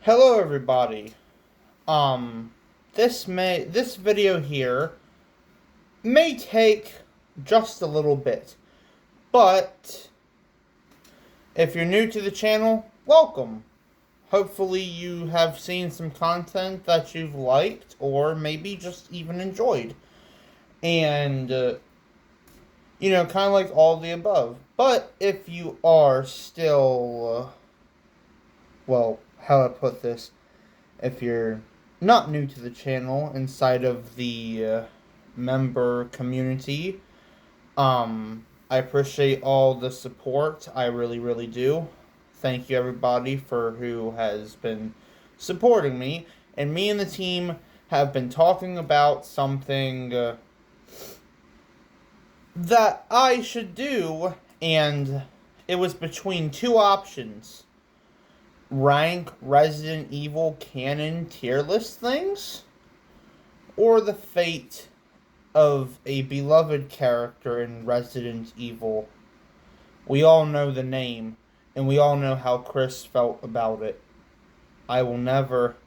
Hello everybody. This video here may take just a little bit, but if you're new to the channel, welcome. Hopefully you have seen some content that you've liked or maybe just even enjoyed. And kind of like all the above. But if you are still how I put this, if you're not new to the channel inside of the member community, I appreciate all the support. I really, really do. Thank you everybody for who has been supporting me. And me and the team have been talking about something that I should do, and it was between two options. Rank Resident Evil canon tier list things, or the fate of a beloved character in Resident Evil. We all know the name, and we all know how Chris felt about it. I will never...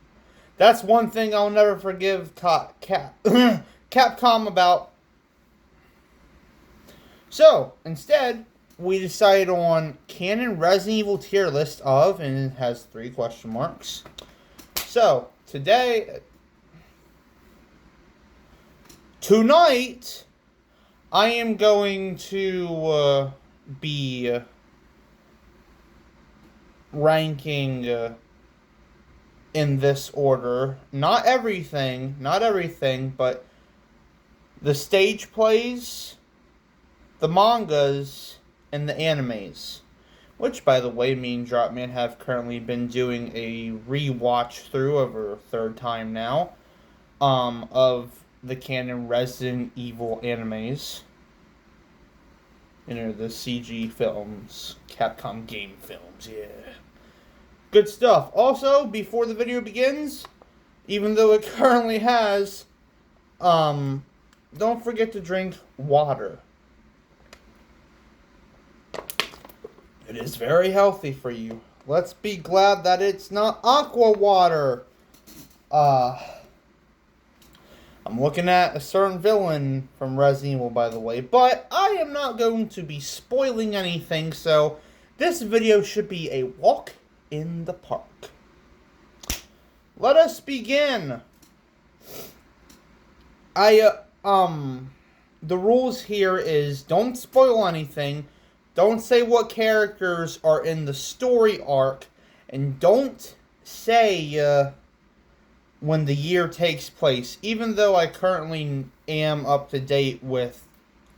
That's one thing I'll never forgive Capcom about. So, instead, we decided on canon Resident Evil tier list of, and it has 3 question marks. So, tonight, I am going to be ranking in this order. Not everything, but the stage plays, the mangas, and the animes, which, by the way, me and Dropman have currently been doing a rewatch through over a 3rd time now, of the canon Resident Evil animes. The CG films, Capcom game films, yeah. Good stuff. Also, before the video begins, even though it currently has, don't forget to drink water. It is very healthy for you. Let's be glad that it's not aqua water. I'm looking at a certain villain from Resident Evil, by the way, but I am not going to be spoiling anything, so this video should be a walk in the park. Let us begin. The rules here is don't spoil anything. Don't say what characters are in the story arc, and don't say when the year takes place, even though I currently am up to date with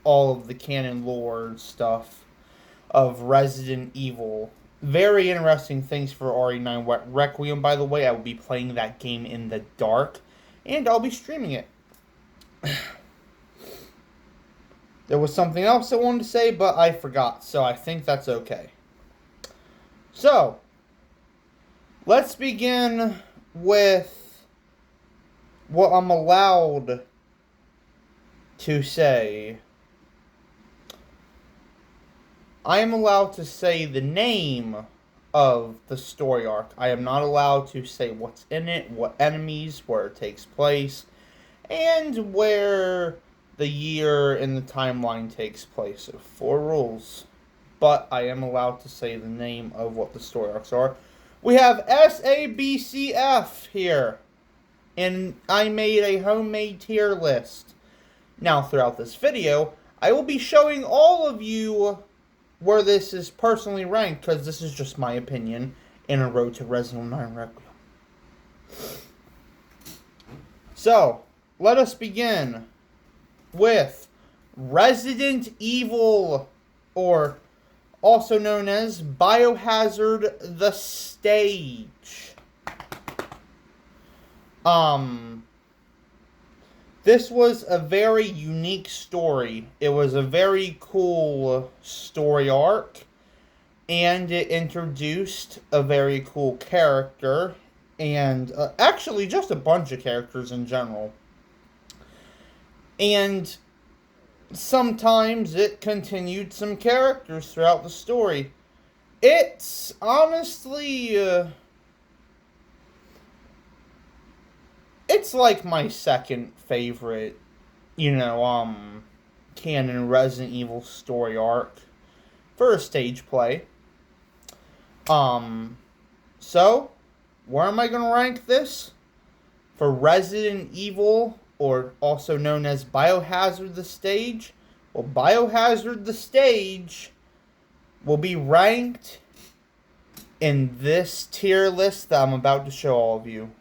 all of the canon lore stuff of Resident Evil. Very interesting things for RE9 Requiem, by the way. I will be playing that game in the dark, and I'll be streaming it. There was something else I wanted to say, but I forgot, so I think that's okay. So, let's begin with what I'm allowed to say. I am allowed to say the name of the story arc. I am not allowed to say what's in it, what enemies, where it takes place, and where the year in the timeline takes place. So 4 rules. But I am allowed to say the name of what the story arcs are. We have SABCF here. And I made a homemade tier list. Now, throughout this video, I will be showing all of you where this is personally ranked, because this is just my opinion in a Road to Resident Evil 9 Requiem. So, let us begin with Resident Evil, or also known as Biohazard the Stage. This was a very unique story. It was a very cool story arc, and it introduced a very cool character, and actually just a bunch of characters in general. And sometimes it continued some characters throughout the story. It's honestly it's like my second favorite, canon Resident Evil story arc for a stage play. So, where am I going to rank this? For Resident Evil, or also known as Biohazard the Stage, well, Biohazard the Stage will be ranked in this tier list that I'm about to show all of you.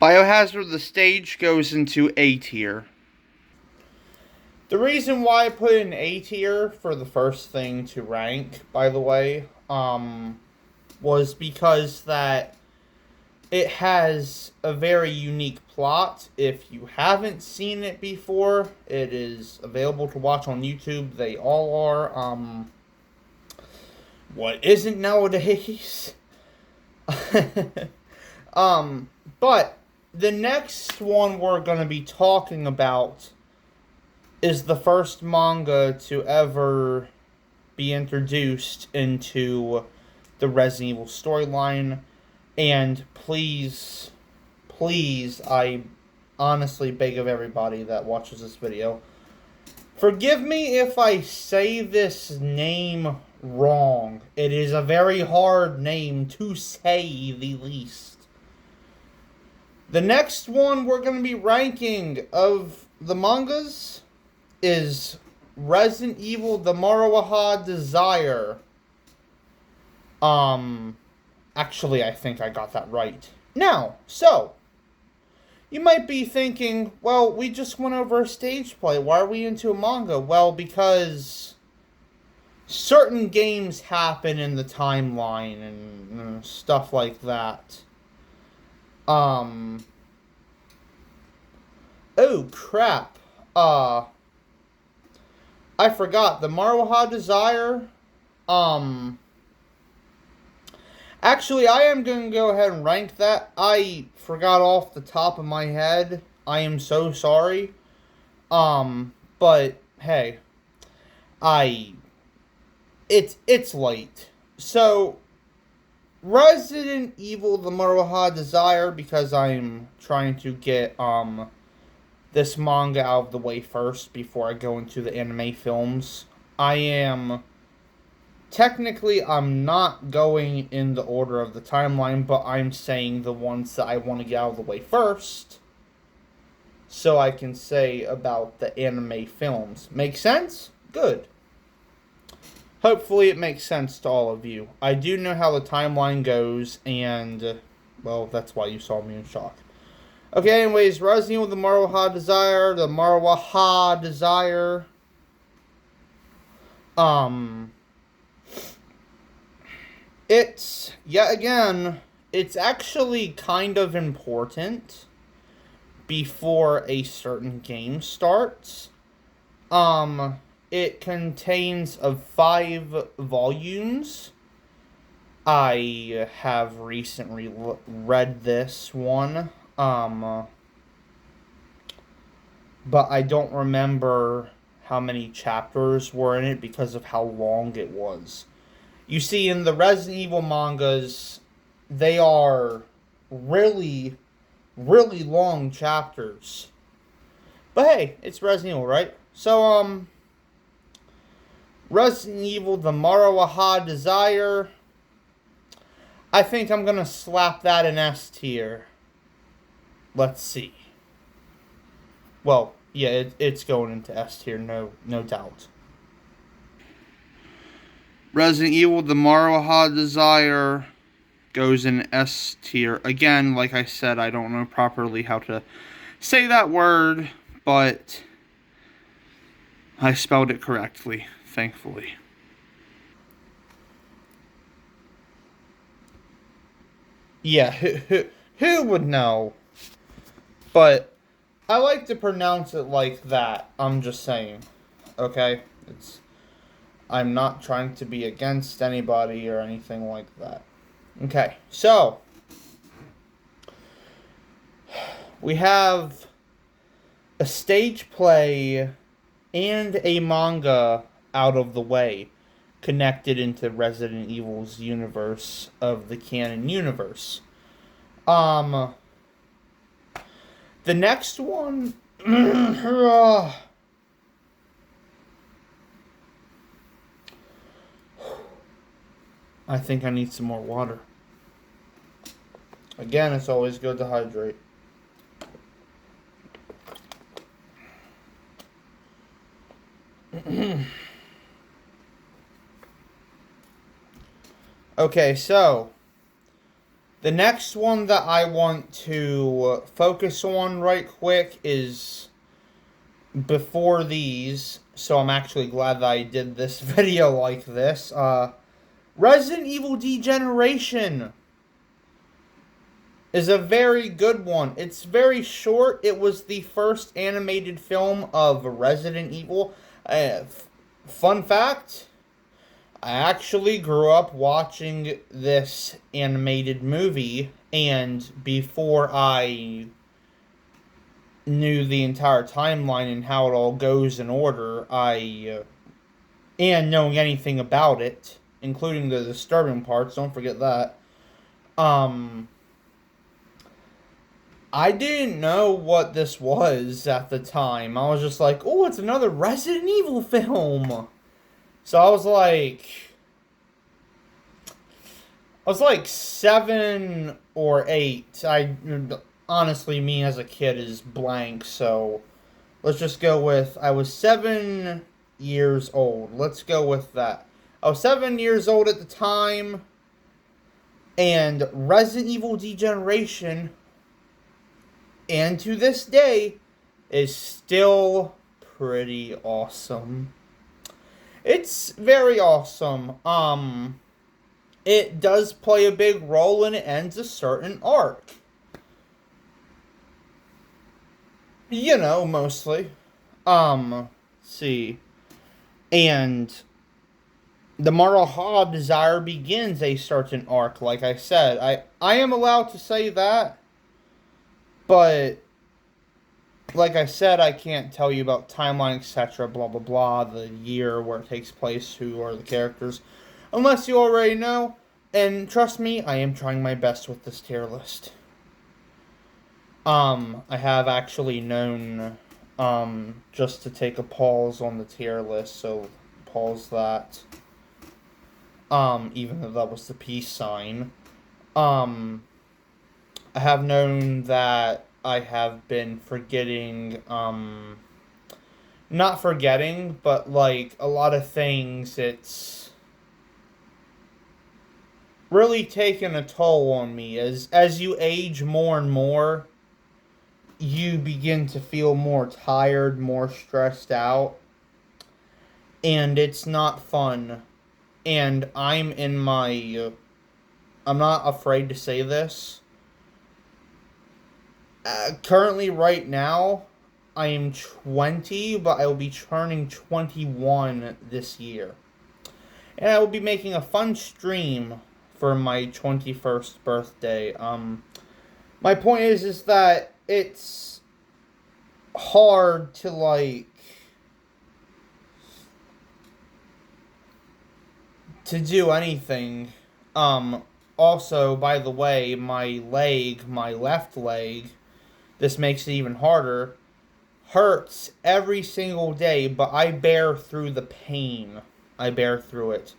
Biohazard the Stage goes into A tier. The reason why I put in A tier for the first thing to rank, by the way, was because that it has a very unique plot. If you haven't seen it before, it is available to watch on YouTube. They all are. What isn't nowadays? But the next one we're going to be talking about is the first manga to ever be introduced into the Resident Evil storyline. And please, I honestly beg of everybody that watches this video, forgive me if I say this name wrong. It is a very hard name to say, the least. The next one we're going to be ranking of the mangas is Resident Evil The Maruaha Desire. Actually, I think I got that right. Now, so, you might be thinking, well, we just went over a stage play. Why are we into a manga? Well, because certain games happen in the timeline and stuff like that. Oh, crap. I forgot. The Maruaha Desire, actually, I am going to go ahead and rank that. I forgot off the top of my head. I am so sorry. But, hey. It's late. So, Resident Evil The Maruaha Desire, because I'm trying to get, this manga out of the way first before I go into the anime films. Technically, I'm not going in the order of the timeline, but I'm saying the ones that I want to get out of the way first, so I can say about the anime films. Make sense? Good. Hopefully it makes sense to all of you. I do know how the timeline goes, and, well, that's why you saw me in shock. Okay, anyways, Resident Evil The Maruaha Desire, The Maruaha Desire, it's, yet again, it's actually kind of important before a certain game starts. It contains of 5 volumes. I have recently read this one. But I don't remember how many chapters were in it because of how long it was. You see, in the Resident Evil mangas, they are really, really long chapters. But hey, it's Resident Evil, right? So, Resident Evil The Maruaha Desire, I think I'm gonna slap that in S tier. Let's see. Well, yeah, it's going into S tier, no doubt. Resident Evil The Maruaha Desire goes in S tier. Again, like I said, I don't know properly how to say that word, but I spelled it correctly, thankfully. Yeah, who would know? But I like to pronounce it like that. I'm just saying. Okay? I'm not trying to be against anybody or anything like that. Okay, so we have a stage play and a manga out of the way, connected into Resident Evil's universe of the Canon universe. The next one... I think I need some more water. Again, it's always good to hydrate. Okay, so the next one that I want to focus on right quick is before these, so I'm actually glad that I did this video like this. Resident Evil Degeneration is a very good one. It's very short. It was the first animated film of Resident Evil. Fun fact, I actually grew up watching this animated movie, and before I knew the entire timeline and how it all goes in order, and knowing anything about it, including the disturbing parts, don't forget that, I didn't know what this was at the time. I was just like, oh, it's another Resident Evil film. So I was like 7 or 8. Honestly, me as a kid is blank, so let's just go with, I was 7 years old. Let's go with that. I was 7 years old at the time, and Resident Evil Degeneration, and to this day, is still pretty awesome. It's very awesome. It does play a big role and it ends a certain arc. You know, mostly. See. And the Marahab Desire begins a certain arc, like I said. I am allowed to say that, but like I said, I can't tell you about timeline, etc., blah, blah, blah, the year where it takes place, who are the characters, unless you already know. And trust me, I am trying my best with this tier list. I have actually known, just to take a pause on the tier list, so pause that. Even though that was the peace sign. I have known that I have been forgetting, not forgetting, but like a lot of things, it's really taken a toll on me. As you age more and more, you begin to feel more tired, more stressed out, and it's not fun. And I'm not afraid to say this. Currently, right now, I am 20, but I will be turning 21 this year. And I will be making a fun stream for my 21st birthday. My point is that it's hard to, to do anything. Also, by the way, my left leg, this makes it even harder, hurts every single day, but I bear through the pain. I bear through it.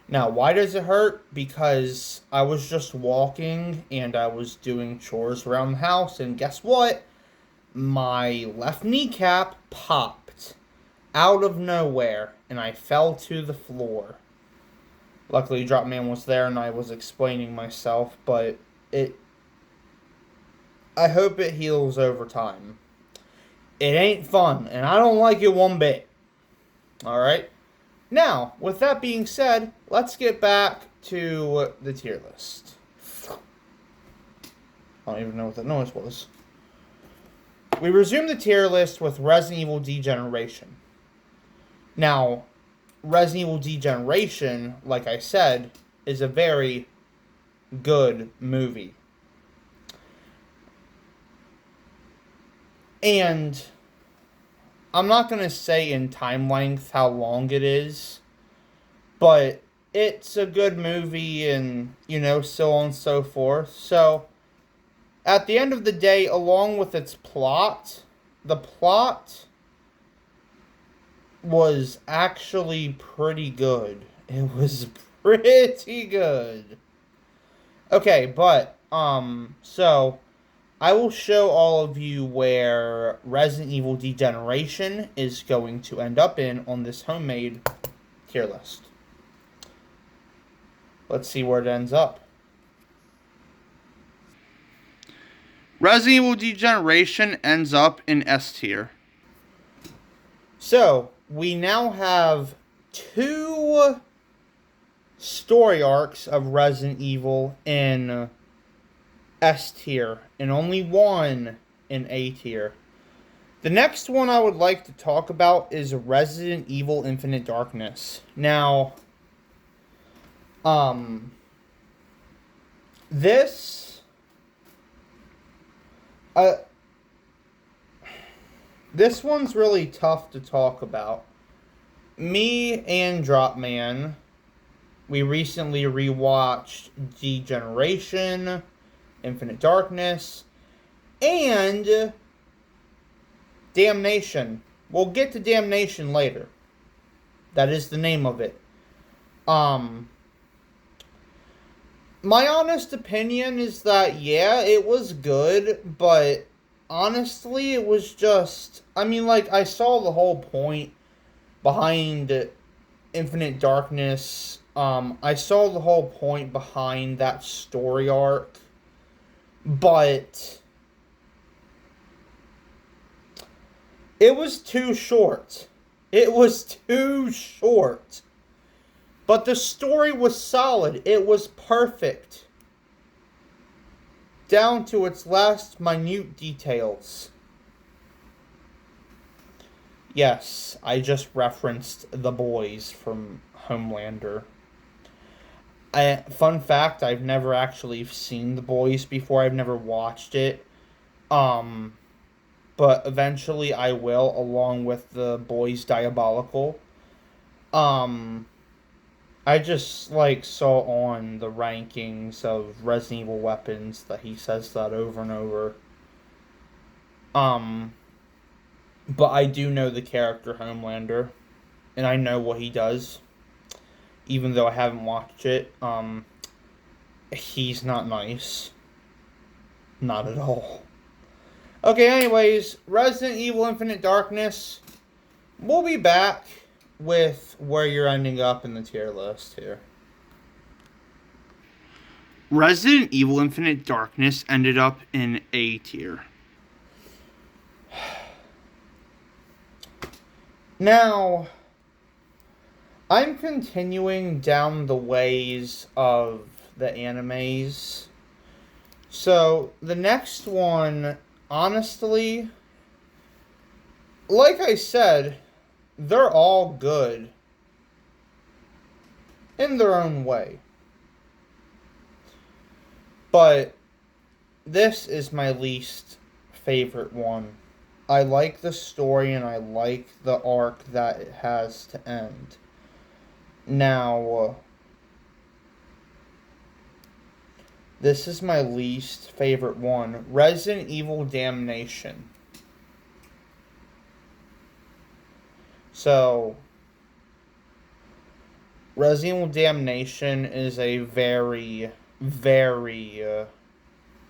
Now, why does it hurt? Because I was just walking and I was doing chores around the house, and guess what? My left kneecap popped out of nowhere and I fell to the floor. Luckily, Drop Man was there and I was explaining myself, but I hope it heals over time. It ain't fun, and I don't like it one bit. Alright? Now, with that being said, let's get back to the tier list. I don't even know what that noise was. We resume the tier list with Resident Evil Degeneration. Now, Resident Evil Degeneration, like I said, is a very good movie. And I'm not going to say in time length how long it is, but it's a good movie and, so on and so forth. So, at the end of the day, along with its plot, the plot was actually pretty good. It was pretty good. Okay, but, so I will show all of you where Resident Evil Degeneration is going to end up in on this homemade tier list. Let's see where it ends up. Resident Evil Degeneration ends up in S tier. So, we now have 2 story arcs of Resident Evil in S tier, and only 1 in A tier. The next one I would like to talk about is Resident Evil Infinite Darkness. Now, this one's really tough to talk about. Me and Dropman, we recently rewatched Degeneration, Infinite Darkness, and Damnation. We'll get to Damnation later. That is the name of it. My honest opinion is that, yeah, it was good, but honestly, it was just, I mean, like, I saw the whole point behind Infinite Darkness. I saw the whole point behind that story arc, but it was too short. It was too short. But the story was solid. It was perfect. Down to its last minute details. Yes, I just referenced The Boys from Homelander. Fun fact, I've never actually seen The Boys before. I've never watched it. But eventually I will, along with The Boys Diabolical. I just, like, saw on the rankings of Resident Evil weapons that he says that over and over. But I do know the character Homelander, and I know what he does. Even though I haven't watched it, he's not nice. Not at all. Okay, anyways, Resident Evil Infinite Darkness. We'll be back with where you're ending up in the tier list here. Resident Evil Infinite Darkness ended up in A tier. Now, I'm continuing down the ways of the animes. So, the next one, honestly, like I said, they're all good in their own way. But this is my least favorite one. I like the story and I like the arc that it has to end. Now, this is my least favorite one. Resident Evil Damnation. So, Resident Evil Damnation is a very, very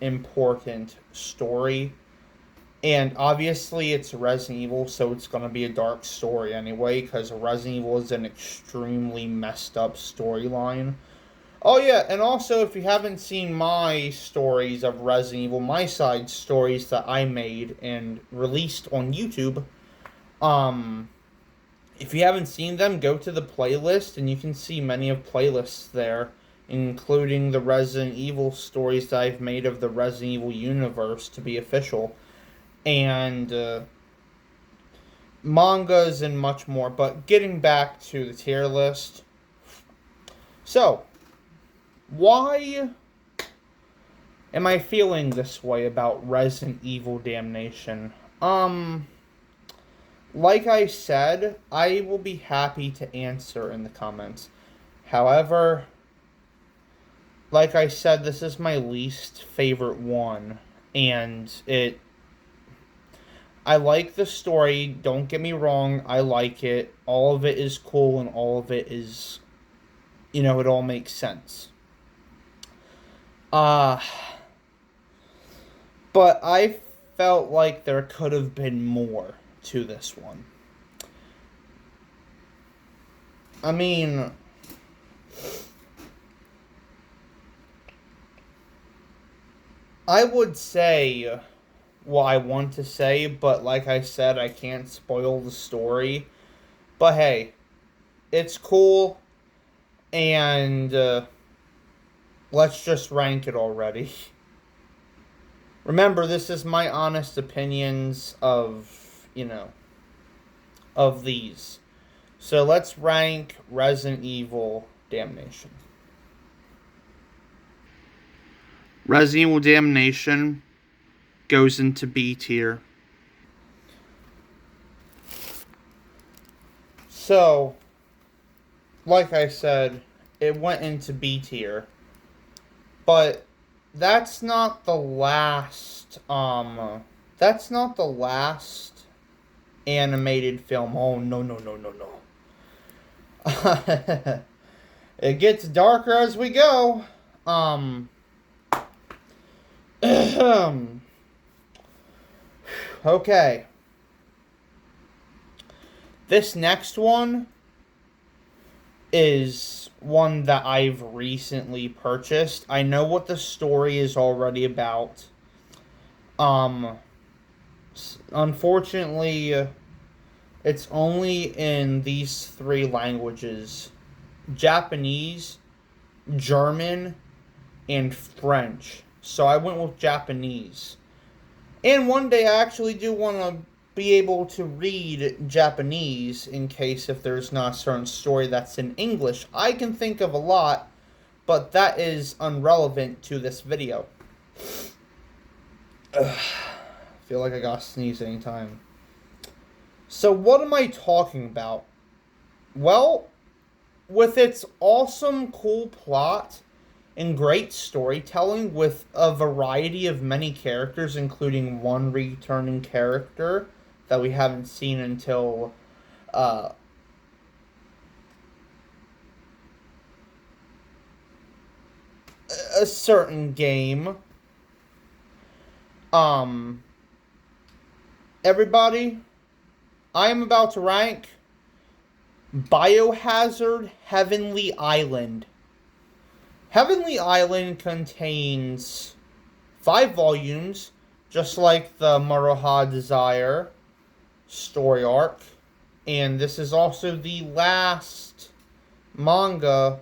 important story. And obviously it's Resident Evil, so it's going to be a dark story anyway, because Resident Evil is an extremely messed up storyline. Oh yeah, and also if you haven't seen my stories of Resident Evil, my side stories that I made and released on YouTube, if you haven't seen them, go to the playlist, and you can see many of playlists there, including the Resident Evil stories that I've made of the Resident Evil universe to be official, and mangas and much more. But getting back to the tier list. So, why am I feeling this way about Resident Evil Damnation? Like I said, I will be happy to answer in the comments. However, like I said, this is my least favorite one And I like the story, don't get me wrong, I like it. All of it is cool and all of it is, it all makes sense. Uh but I felt like there could have been more to this one. I mean, I would say what I want to say, but like I said, I can't spoil the story. But hey, it's cool, and let's just rank it already. Remember, this is my honest opinions of these. So let's rank Resident Evil Damnation. Resident Evil Damnation goes into B tier. So, like I said, it went into B tier. But that's not the last animated film. Oh no no no no no. It gets darker as we go. Okay. This next one is one that I've recently purchased. I know what the story is already about. Unfortunately, it's only in these three languages: Japanese, German, and French. So I went with Japanese. And one day I actually do want to be able to read Japanese in case if there's not a certain story that's in English. I can think of a lot, but that is irrelevant to this video. Ugh. I feel like I gotta sneeze anytime. So what am I talking about? Well, with its awesome, cool plot and great storytelling with a variety of many characters, including one returning character that we haven't seen until a certain game. Everybody, I am about to rank Biohazard Heavenly Island. Heavenly Island contains 5 volumes, just like the Maruha Desire story arc. And this is also the last manga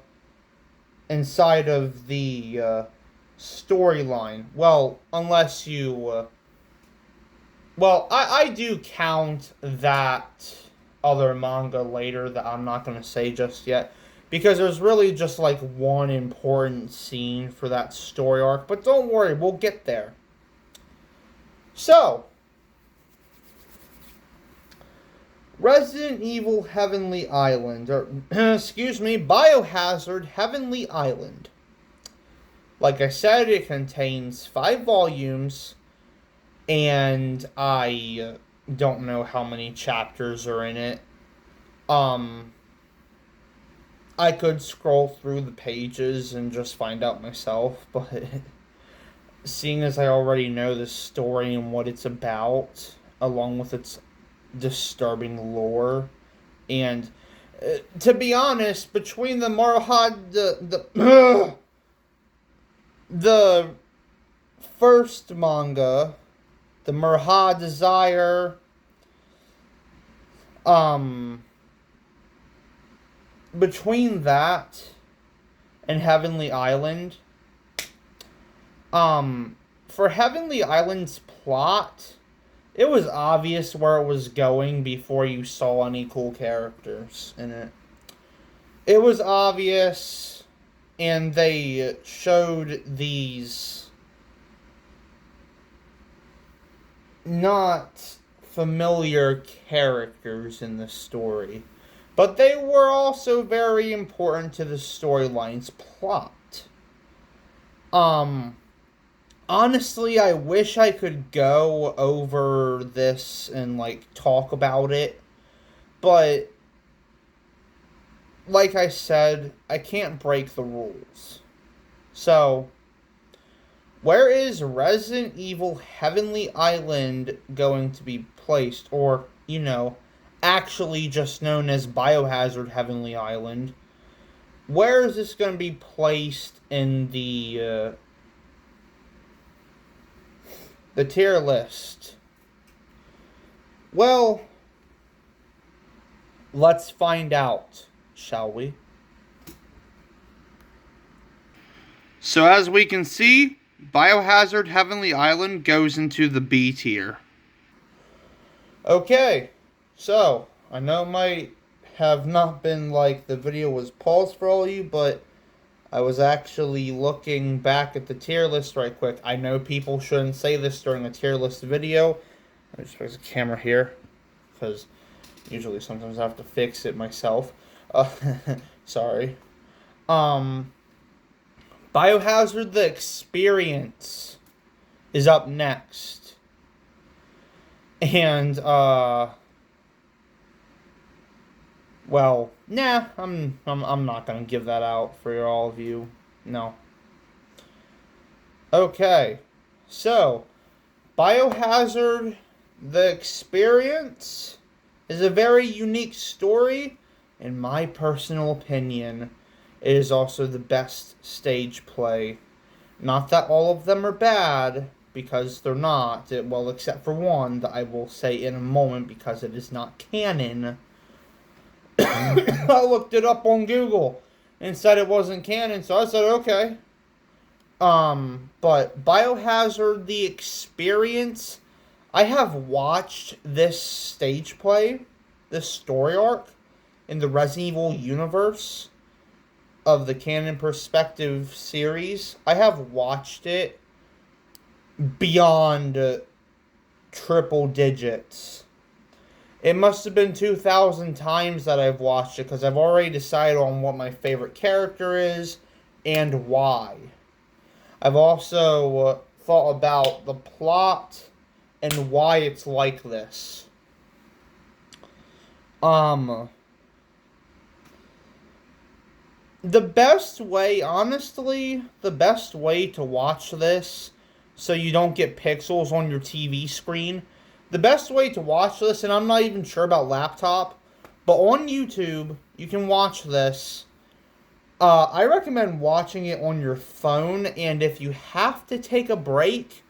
inside of the storyline. Well, unless you... I do count that other manga later that I'm not going to say just yet. Because there's really just like one important scene for that story arc. But don't worry, we'll get there. So, Resident Evil Heavenly Island, or excuse me, Biohazard Heavenly Island. Like I said, it contains 5 volumes, and I don't know how many chapters are in it. I could scroll through the pages and just find out myself, but seeing as I already know the story and what it's about, along with its disturbing lore, and to be honest, between the Marhad, the first manga, the Marha Desire, between that and Heavenly Island, for Heavenly Island's plot, it was obvious where it was going before you saw any cool characters in it. It was obvious, and they showed these not familiar characters in the story. But they were also very important to the storyline's plot. Honestly, I wish I could go over this and, like, talk about it. But, like I said, I can't break the rules. So, where is Resident Evil Heavenly Island going to be placed? Or, actually just known as Biohazard Heavenly Island. Where is this going to be placed in the tier list? Well, let's find out, shall we? So as we can see, Biohazard Heavenly Island goes into the B tier. Okay, so I know it might have not been like the video was paused for all of you, but I was actually looking back at the tier list right quick. I know people shouldn't say this during a tier list video. I just fix the camera here, because usually sometimes I have to fix it myself. Sorry. Biohazard the Experience is up next. And, well, nah, I'm not gonna give that out for all of you. No. Okay. So, Biohazard the Experience is a very unique story. In my personal opinion, it is also the best stage play. Not that all of them are bad, because they're not. Well, except for one that I will say in a moment because it is not canon. I looked it up on Google and said it wasn't canon, so I said okay. But Biohazard the Experience, I have watched this stage play, this story arc in the Resident Evil universe of the Canon Perspective series. I have watched it beyond triple digits. It must have been 2,000 times that I've watched it, because I've already decided on what my favorite character is and why. I've also thought about the plot and why it's like this. The best way, honestly, the best way to watch this so you don't get pixels on your TV screen, the best way to watch this, and I'm not even sure about laptop, but on YouTube, you can watch this. I recommend watching it on your phone, and if you have to take a break,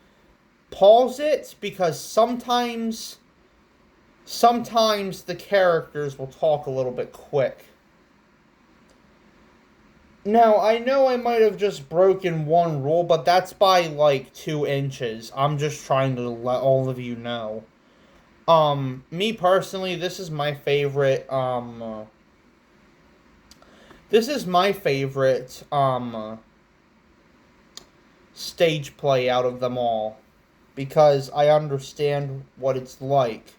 pause it, because sometimes the characters will talk a little bit quick. Now, I know I might have just broken one rule, but that's by like 2 inches. I'm just trying to let all of you know. Me personally, this is my favorite, stage play out of them all, because I understand what it's like.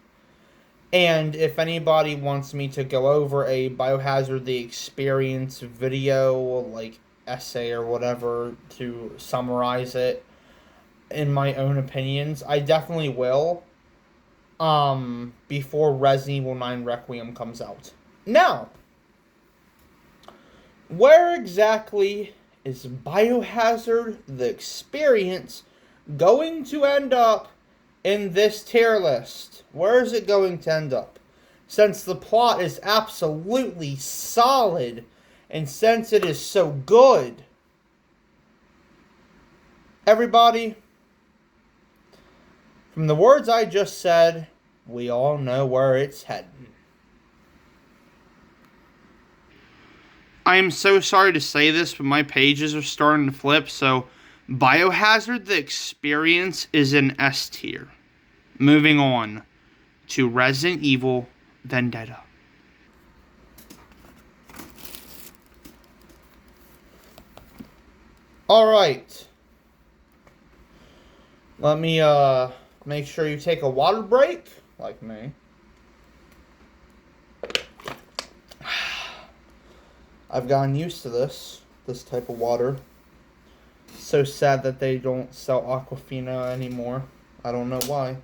And if anybody wants me to go over a Biohazard the Experience video, like essay or whatever, to summarize it in my own opinions, I definitely will. Before Resident Evil 9 Requiem comes out. Now, where exactly is Biohazard the Experience going to end up in this tier list? Where is it going to end up? Since the plot is absolutely solid, and since it is so good, everybody, from the words I just said, we all know where it's heading. I am so sorry to say this, but my pages are starting to flip, so Biohazard the Experience is in S tier. Moving on to Resident Evil Vendetta. Alright. Let me make sure you take a water break, like me. I've gotten used to this type of water. So sad that they don't sell Aquafina anymore. I don't know why.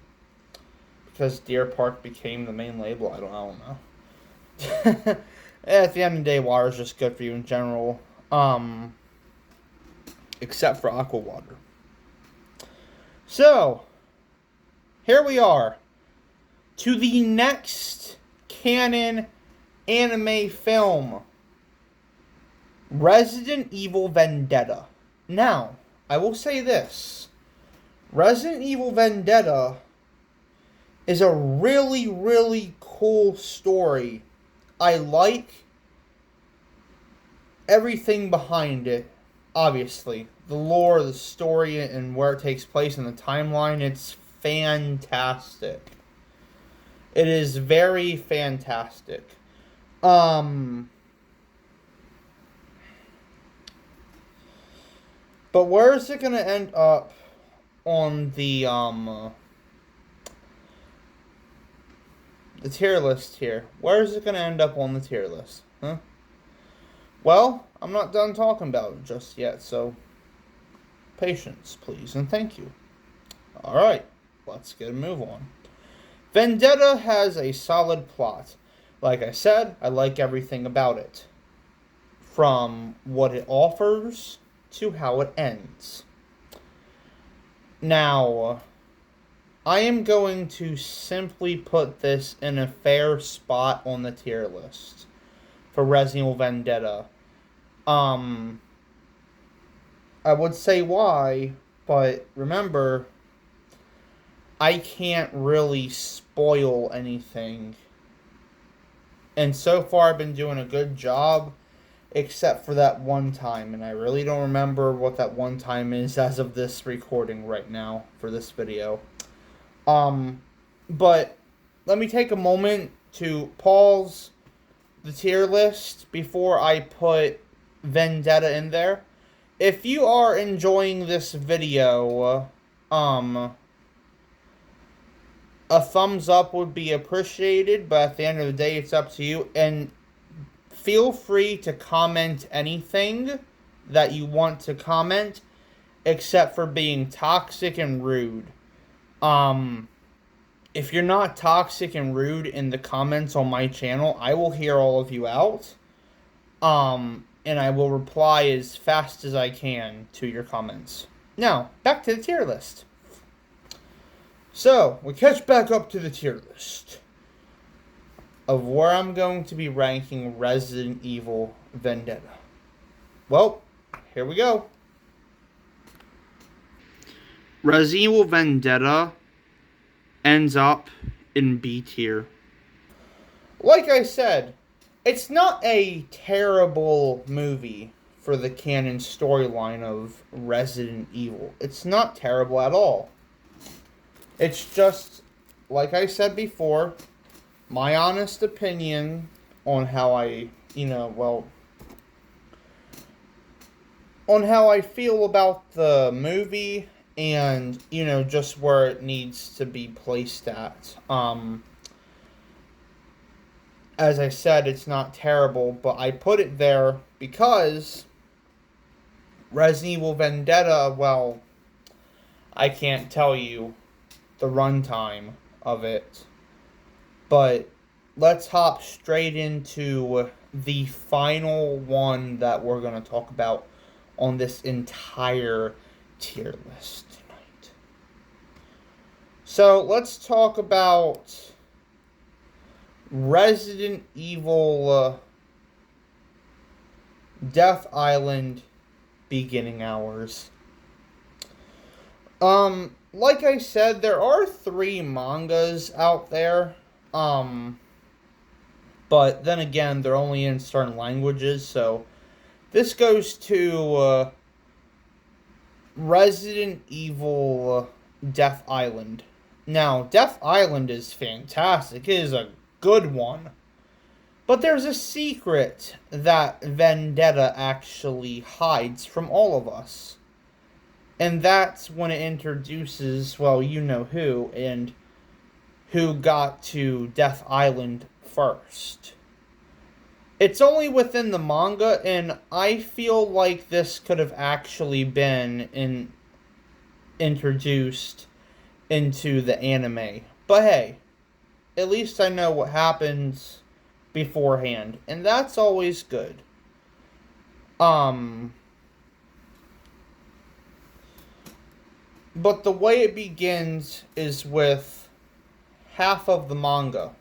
Because Deer Park became the main label. I don't know. At the end of the day, water is just good for you in general. Except for aqua water. So, here we are. To the next Canon anime film. Resident Evil Vendetta. Now, I will say this. Resident Evil Vendetta is a really, really cool story. I like everything behind it, obviously. The lore, the story, and where it takes place in the timeline, it's fantastic. It is very fantastic. But where is it going to end up on the tier list here? Where is it going to end up on the tier list? Huh? Well, I'm not done talking about it just yet, so patience, please, and thank you. Alright, let's get a move on. Vendetta has a solid plot. Like I said, I like everything about it. From what it offers to how it ends. Now, I am going to simply put this in a fair spot on the tier list for Resident Evil Vendetta. I would say why, but remember, I can't really spoil anything. And so far I've been doing a good job, except for that one time, and I really don't remember what that one time is as of this recording right now for this video. But let me take a moment to pause the tier list before I put Vendetta in there. If you are enjoying this video, a thumbs up would be appreciated, but at the end of the day, it's up to you. And feel free to comment anything that you want to comment, except for being toxic and rude. If you're not toxic and rude in the comments on my channel, I will hear all of you out. And I will reply as fast as I can to your comments. Now, back to the tier list. So, we catch back up to the tier list of where I'm going to be ranking Resident Evil Vendetta. Well, here we go. Resident Evil Vendetta ends up in B tier. Like I said, it's not a terrible movie for the canon storyline of Resident Evil. It's not terrible at all. It's just, like I said before, my honest opinion on how I, on how I feel about the movie and, just where it needs to be placed at. As I said, it's not terrible, but I put it there because Resident Evil Vendetta, well, I can't tell you the runtime of it. But let's hop straight into the final one that we're going to talk about on this entire tier list tonight. So let's talk about Resident Evil Death Island beginning hours. Like I said, there are 3 mangas out there. But then again, they're only in certain languages, so this goes to Resident Evil Death Island. Now, Death Island is fantastic. It is a good one. But there's a secret that Vendetta actually hides from all of us. And that's when it introduces, well, you know who, and who got to Death Island first. It's only within the manga, and I feel like this could have actually been introduced into the anime. But hey, at least I know what happens beforehand, and that's always good. Um, but the way it begins is with half of the manga.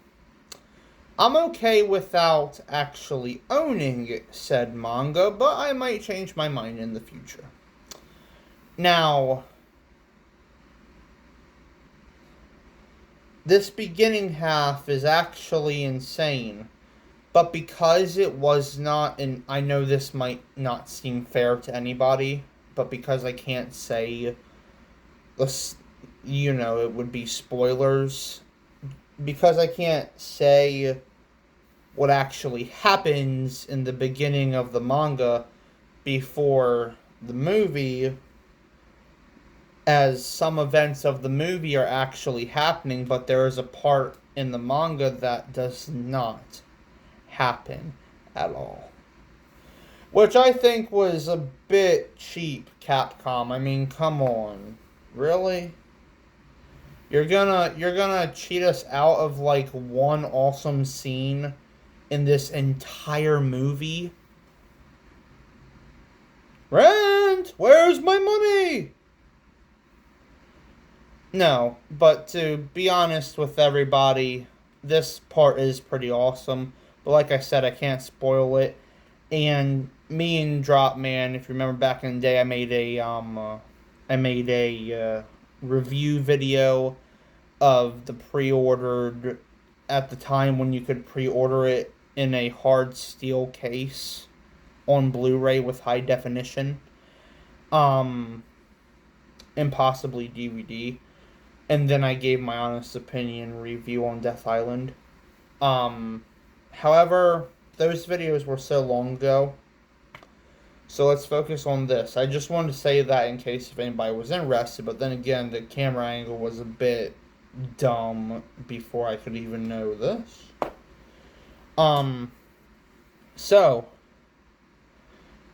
I'm okay without actually owning said manga, but I might change my mind in the future. Now, this beginning half is actually insane, but because it was not, and I know this might not seem fair to anybody, but because I can't say, it would be spoilers, because I can't say what actually happens in the beginning of the manga before the movie, as some events of the movie are actually happening, but there is a part in the manga that does not happen at all. Which I think was a bit cheap, Capcom. I mean, come on. Really? You're gonna cheat us out of like one awesome scene in this entire movie? Rent! Where's my money? No, but to be honest with everybody, this part is pretty awesome. But like I said, I can't spoil it. And me and Dropman, if you remember back in the day, I made a review video of the pre-ordered at the time when you could pre-order it in a hard steel case on Blu-ray with high definition, um, and possibly DVD. And then I gave my honest opinion review on Death Island. Um, However, those videos were so long ago, so let's focus on this. I just wanted to say that in case if anybody was interested, but then again, the camera angle was a bit dumb before I could even know this. Um, so,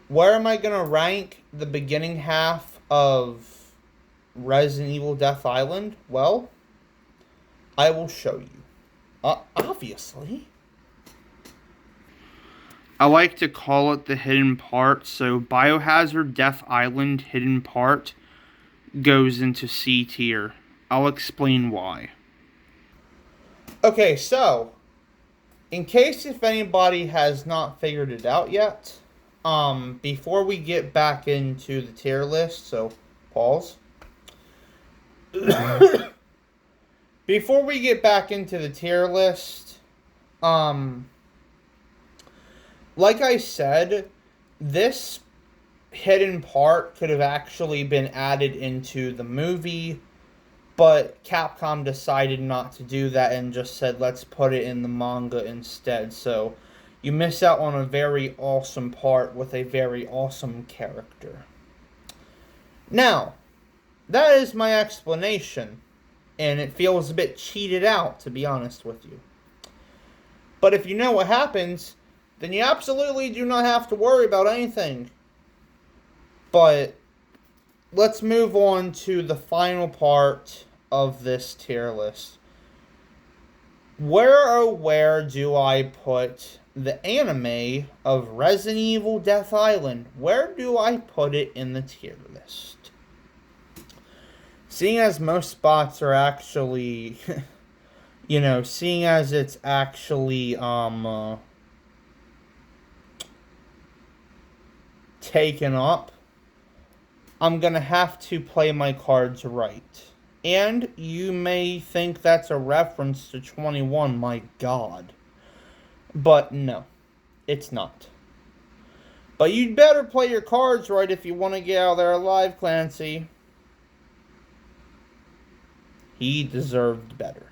where am I gonna rank the beginning half of Resident Evil Death Island? Well, I will show you. Obviously. I like to call it the hidden part, so Biohazard Death Island hidden part goes into C tier. I'll explain why. Okay, so, in case if anybody has not figured it out yet, before we get back into the tier list, so, pause. Before we get back into the tier list, like I said, this hidden part could have actually been added into the movie, but Capcom decided not to do that and just said, let's put it in the manga instead. So you miss out on a very awesome part with a very awesome character. Now, that is my explanation, and it feels a bit cheated out, to be honest with you. But if you know what happens, then you absolutely do not have to worry about anything. But let's move on to the final part of this tier list. Where do I put the anime of Resident Evil Death Island? Where do I put it in the tier list? Seeing as most spots are actually, seeing as it's actually, taken up, I'm gonna have to play my cards right. And you may think that's a reference to 21, my god. But no, it's not. But you'd better play your cards right if you want to get out of there alive, Clancy. He deserved better.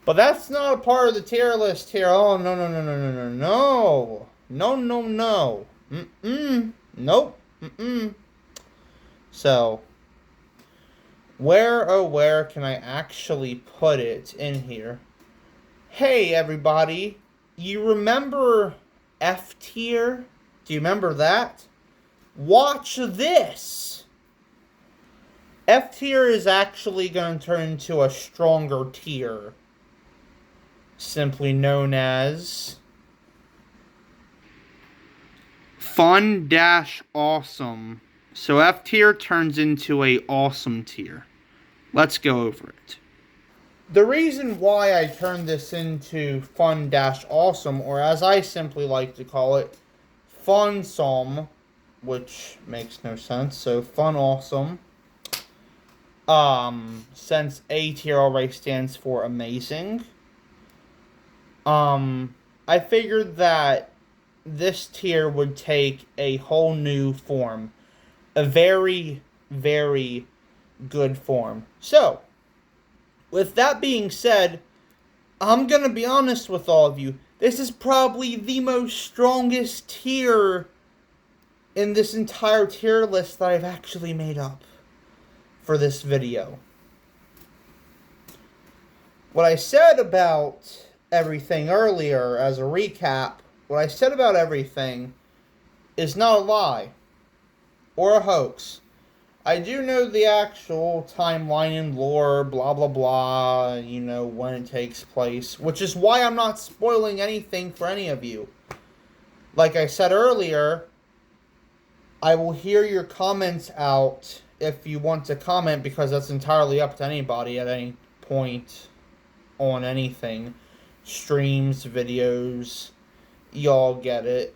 But that's not a part of the tier list here. Oh, no, no, no, no, no, no, no. No, no, no. Nope. So, where can I actually put it in here? Hey, everybody. you remember F tier? Do you remember that? Watch this. F tier is actually going to turn into a stronger tier, simply known as fun-awesome. So F tier turns into a awesome tier. Let's go over it. The reason why I turned this into fun-awesome, or as I simply like to call it, fun-some, which makes no sense, so fun-awesome. Since A tier already stands for amazing. I figured that this tier would take a whole new form. A very, very good form. So, with that being said, I'm gonna be honest with all of you. This is probably the most strongest tier in this entire tier list that I've actually made up for this video. What I said about everything earlier, as a recap, what I said about everything is not a lie or a hoax. I do know the actual timeline and lore, blah blah blah, you know, when it takes place, which is why I'm not spoiling anything for any of you. Like I said earlier, I will hear your comments out if you want to comment, because that's entirely up to anybody at any point on anything. Streams, videos, y'all get it.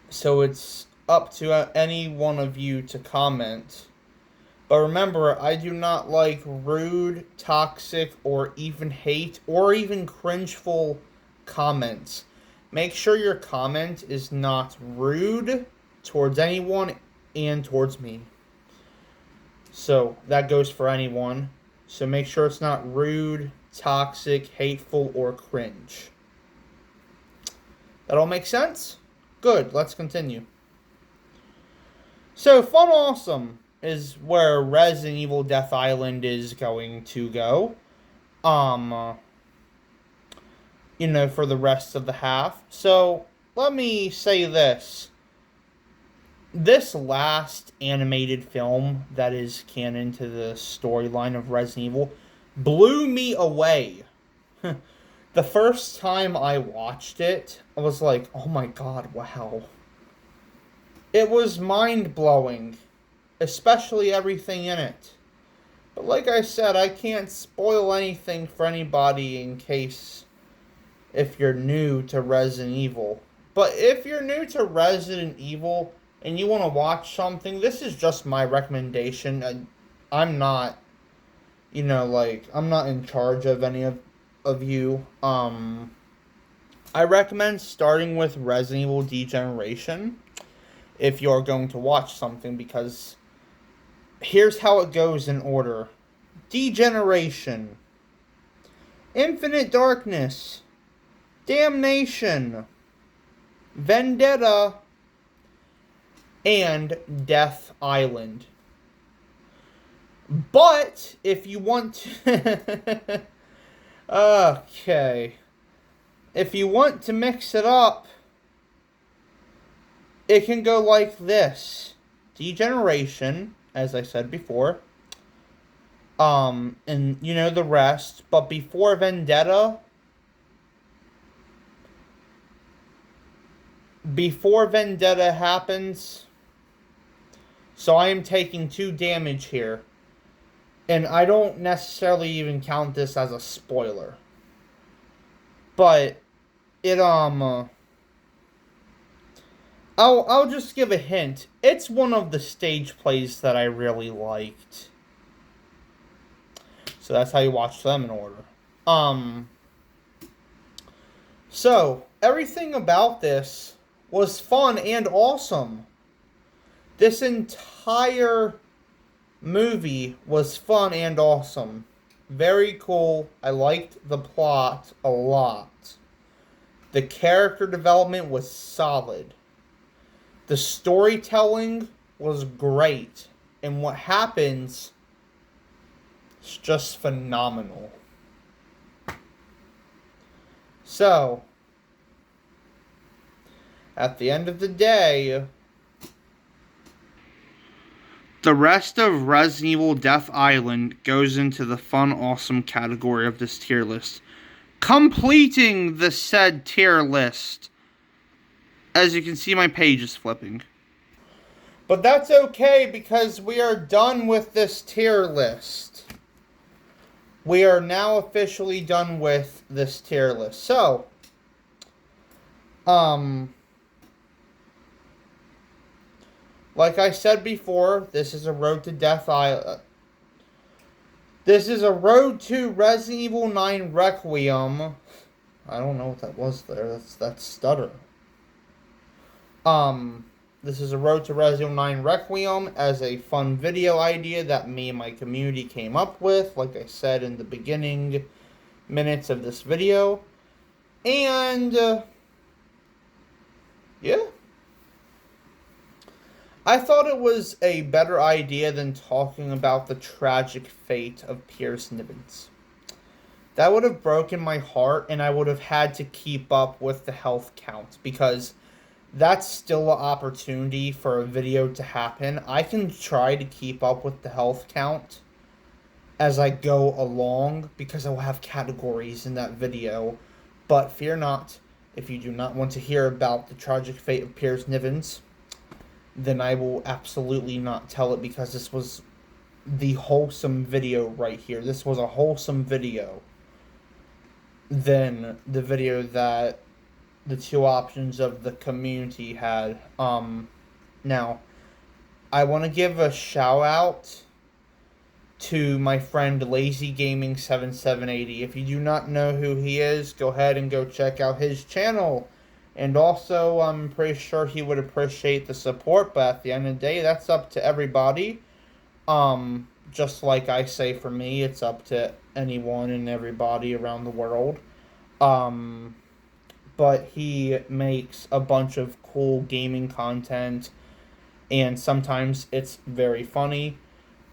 So it's up to any one of you to comment. But remember, I do not like rude, toxic, or even hate, or even cringeful comments. Make sure your comment is not rude towards anyone and towards me. So that goes for anyone. So make sure it's not rude, toxic, hateful, or cringe. That all makes sense? Good, let's continue. So, Fun Awesome is where Resident Evil Death Island is going to go. You know, for the rest of the half. So, let me say this. This last animated film that is canon to the storyline of Resident Evil blew me away. The first time I watched it, I was like, oh my god, wow. It was mind-blowing, especially everything in it. But like I said, I can't spoil anything for anybody in case if you're new to Resident Evil. But if you're new to Resident Evil and you want to watch something, this is just my recommendation. I'm not, you know, like, I'm not in charge of any of you. I recommend starting with Resident Evil Degeneration if you're going to watch something, because here's how it goes in order. Degeneration, Infinite Darkness, Damnation, Vendetta, and Death Island. But if you want to okay. If you want to mix it up, it can go like this. Degeneration, as I said before. And you know the rest. But before Vendetta, happens, so I am taking 2 damage here. And I don't necessarily even count this as a spoiler. But it I'll just give a hint. It's one of the stage plays that I really liked. So that's how you watch them in order. So everything about this was fun and awesome. This entire movie was fun and awesome. Very cool. I liked the plot a lot. The character development was solid. The storytelling was great. And what happens is just phenomenal. So, at the end of the day, the rest of Resident Evil Death Island goes into the fun, awesome category of this tier list. Completing the said tier list. As you can see, my page is flipping. But that's okay because we are done with this tier list. We are now officially done with this tier list. So, like I said before, this is a Road to Death Island. This is a Road to Resident Evil 9 Requiem. I don't know what that was there. That's stutter. This is a Road to Resident Evil 9 Requiem as a fun video idea that me and my community came up with, like I said in the beginning minutes of this video. And, yeah. I thought it was a better idea than talking about the tragic fate of Pierce Nivens. That would have broken my heart, and I would have had to keep up with the health count, because that's still an opportunity for a video to happen. I can try to keep up with the health count as I go along, because I will have categories in that video. But fear not, if you do not want to hear about the tragic fate of Pierce Nivens, then I will absolutely not tell it, because this was the wholesome video right here. This was a wholesome video than the video that the two options of the community had. Now, I want to give a shout out to my friend Lazy Gaming 7780. If you do not know who he is, go ahead and go check out his channel. And also, I'm pretty sure he would appreciate the support, but at the end of the day, that's up to everybody. Just like I say for me, it's up to anyone and everybody around the world. But he makes a bunch of cool gaming content, and sometimes it's very funny.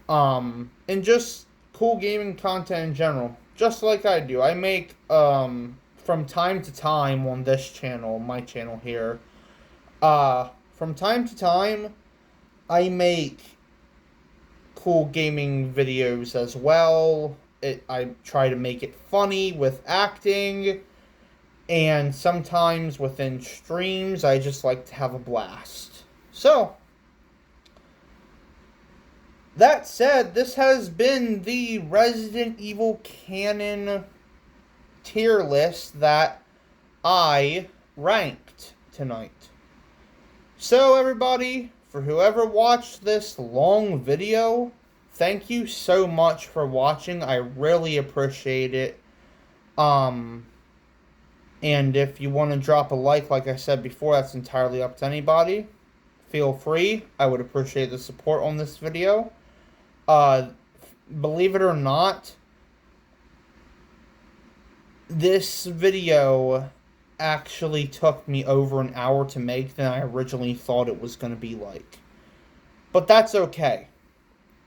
And just cool gaming content in general, just like I do. I make, from time to time on this channel, my channel here, from time to time, I make cool gaming videos as well. I try to make it funny with acting, and sometimes within streams, I just like to have a blast. So, that said, this has been the Resident Evil Canon tier list that I ranked tonight. So everybody, for whoever watched this long video, thank you so much for watching. I really appreciate it. And if you want to drop a like I said before, that's entirely up to anybody. Feel free. I would appreciate the support on this video. Believe it or not, this video actually took me over an hour to make than I originally thought it was going to be like. But that's okay.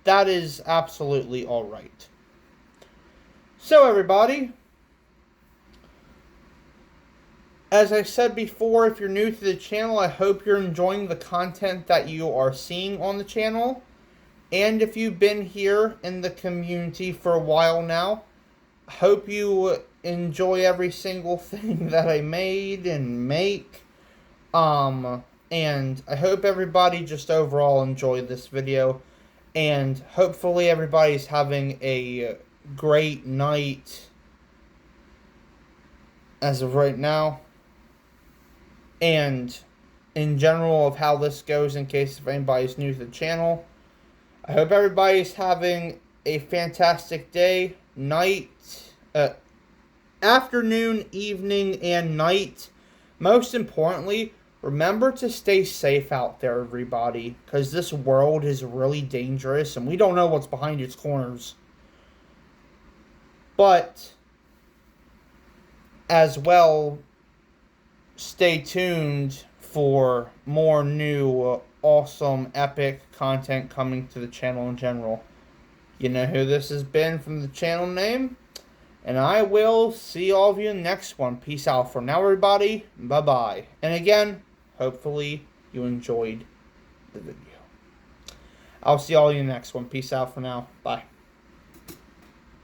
That is absolutely alright. So everybody, as I said before, if you're new to the channel, I hope you're enjoying the content that you are seeing on the channel. And if you've been here in the community for a while now, hope you enjoy every single thing that I made and make. And I hope everybody just overall enjoyed this video. And hopefully everybody's having a great night as of right now. And in general of how this goes, in case if anybody's new to the channel, I hope everybody's having a fantastic day, night, afternoon, evening, and night. Most importantly, remember to stay safe out there, everybody, because this world is really dangerous, and we don't know what's behind its corners. But, as well, stay tuned for more new, awesome, epic content coming to the channel in general. You know who this has been from the channel name? And I will see all of you in the next one. Peace out for now, everybody. Bye-bye. And again, hopefully you enjoyed the video. I'll see all of you in the next one. Peace out for now. Bye.